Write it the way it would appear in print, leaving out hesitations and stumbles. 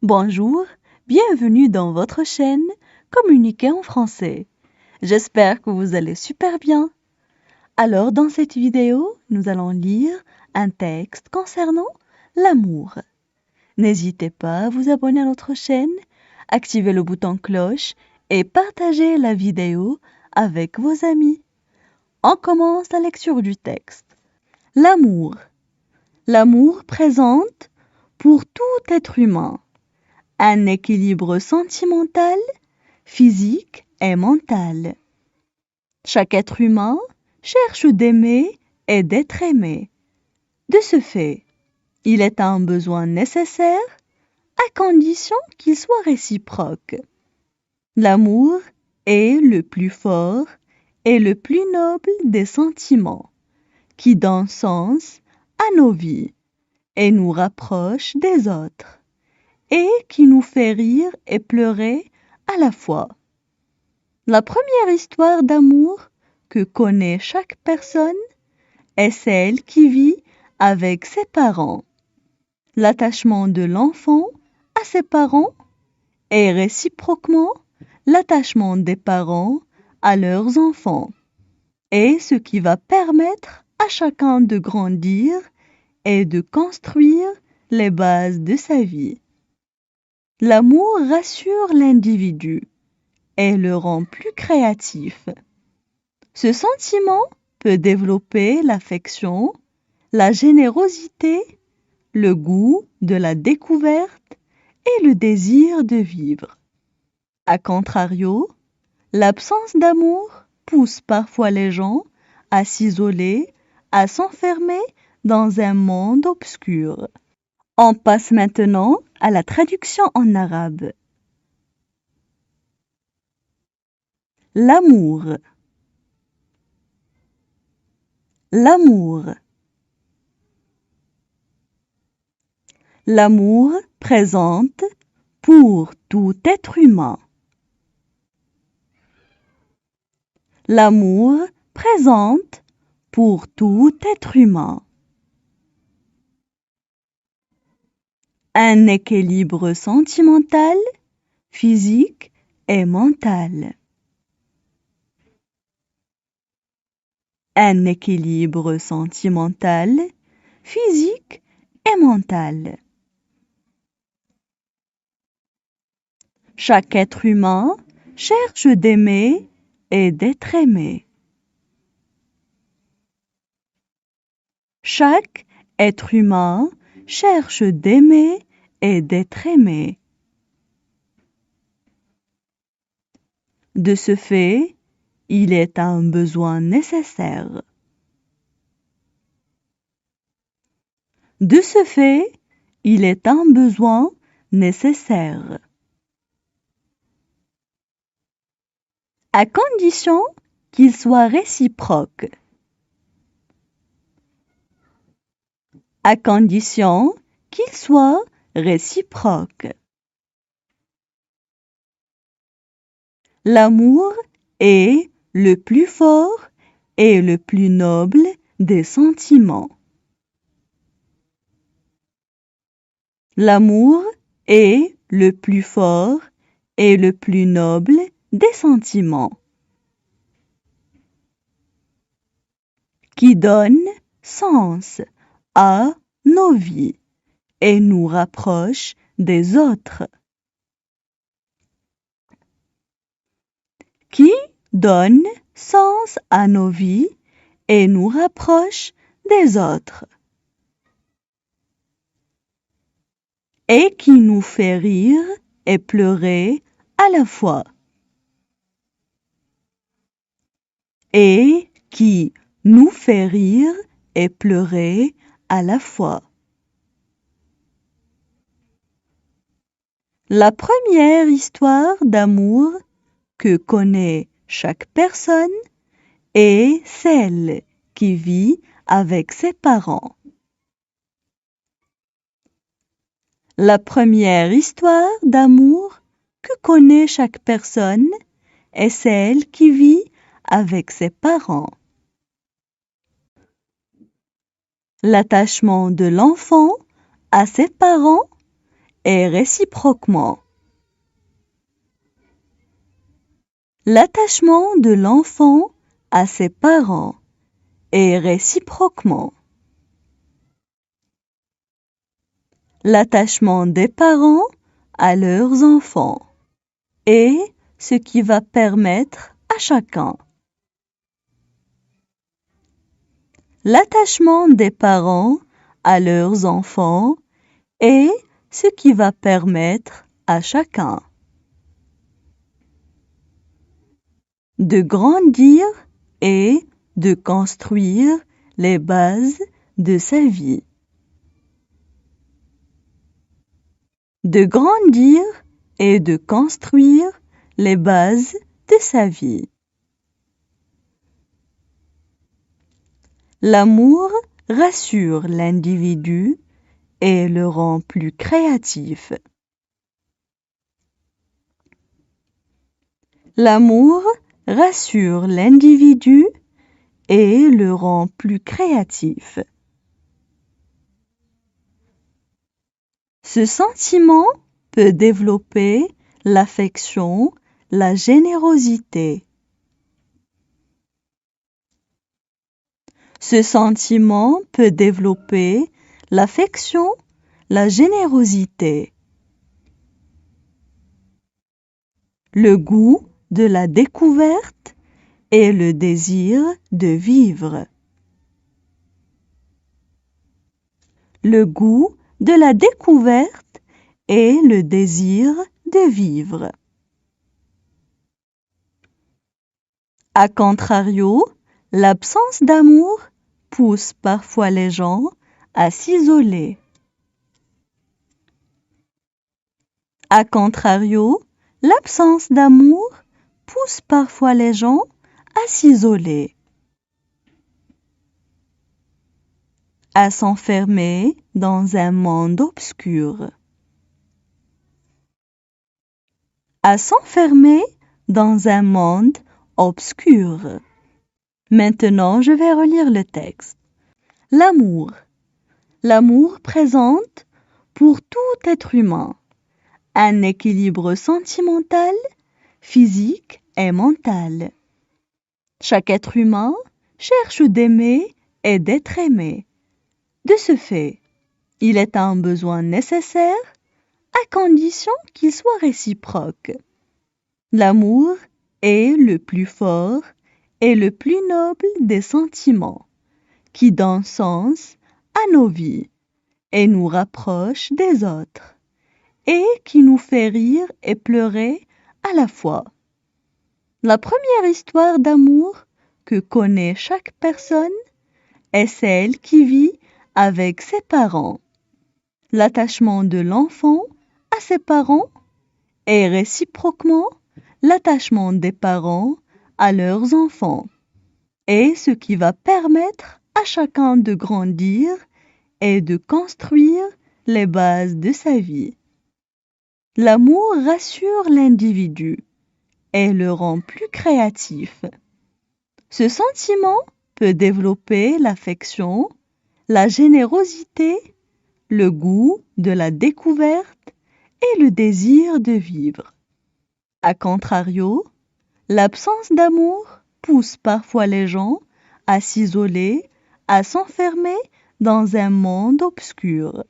Bonjour, bienvenue dans votre chaîne Communiquer en français. J'espère que vous allez super bien. Alors, dans cette vidéo, nous allons lire un texte concernant l'amour. N'hésitez pas à vous abonner à notre chaîne, activer le bouton cloche et partager la vidéo avec vos amis. On commence la lecture du texte. L'amour. L'amour présente pour tout être humain un équilibre sentimental, physique et mental. Chaque être humain cherche d'aimer et d'être aimé. De ce fait, il est un besoin nécessaire à condition qu'il soit réciproque. L'amour est le plus fort et le plus noble des sentiments qui donne sens à nos vies et nous rapproche des autres, et qui nous fait rire et pleurer à la fois. La première histoire d'amour que connaît chaque personne est celle qui vit avec ses parents. L'attachement de l'enfant à ses parents et réciproquement l'attachement des parents à leurs enfants est ce qui va permettre à chacun de grandir et de construire les bases de sa vie. L'amour rassure l'individu et le rend plus créatif. Ce sentiment peut développer l'affection, la générosité, le goût de la découverte et le désir de vivre. A contrario, l'absence d'amour pousse parfois les gens à s'isoler, à s'enfermer dans un monde obscur. On passe maintenant à la traduction en arabe. L'amour. L'amour. L'amour présente pour tout être humain. L'amour présente pour tout être humain. Un équilibre sentimental, physique et mental. Un équilibre sentimental, physique et mental. Chaque être humain cherche d'aimer et d'être aimé. Chaque être humain cherche d'aimer et d'être aimé. De ce fait, il est un besoin nécessaire. De ce fait, il est un besoin nécessaire. À condition qu'il soit réciproque. À condition qu'il soit réciproque. L'amour est le plus fort et le plus noble des sentiments. L'amour est le plus fort et le plus noble des sentiments qui donne sens à nos vies et nous rapproche des autres. Qui donne sens à nos vies et nous rapproche des autres. Et qui nous fait rire et pleurer à la fois. Et qui nous fait rire et pleurer à la fois. La première histoire d'amour que connaît chaque personne est celle qui vit avec ses parents. La première histoire d'amour que connaît chaque personne est celle qui vit avec ses parents. L'attachement de l'enfant à ses parents et réciproquement. L'attachement de l'enfant à ses parents et réciproquement. L'attachement des parents à leurs enfants et ce qui va permettre à chacun. L'attachement des parents à leurs enfants et ce qui va permettre à chacun de grandir et de construire les bases de sa vie. De grandir et de construire les bases de sa vie. L'amour rassure l'individu et le rend plus créatif. L'amour rassure l'individu et le rend plus créatif. Ce sentiment peut développer l'affection, la générosité. Ce sentiment peut développer l'affection, la générosité. Le goût de la découverte et le désir de vivre. Le goût de la découverte et le désir de vivre. A contrario, l'absence d'amour pousse parfois les gens à s'isoler. A contrario, l'absence d'amour pousse parfois les gens à s'isoler, à s'enfermer dans un monde obscur. À s'enfermer dans un monde obscur. Maintenant, je vais relire le texte. L'amour. L'amour présente pour tout être humain un équilibre sentimental, physique et mental. Chaque être humain cherche d'aimer et d'être aimé. De ce fait, il est un besoin nécessaire à condition qu'il soit réciproque. L'amour est le plus fort et le plus noble des sentiments qui donne sens à nos vies et nous rapproche des autres et qui nous fait rire et pleurer à la fois. La première histoire d'amour que connaît chaque personne est celle qui vit avec ses parents. L'attachement de l'enfant à ses parents et réciproquement l'attachement des parents à leurs enfants et ce qui va permettre à chacun de grandir et de construire les bases de sa vie. L'amour rassure l'individu et le rend plus créatif. Ce sentiment peut développer l'affection, la générosité, le goût de la découverte et le désir de vivre. A contrario, l'absence d'amour pousse parfois les gens à s'isoler, à s'enfermer dans un monde obscur.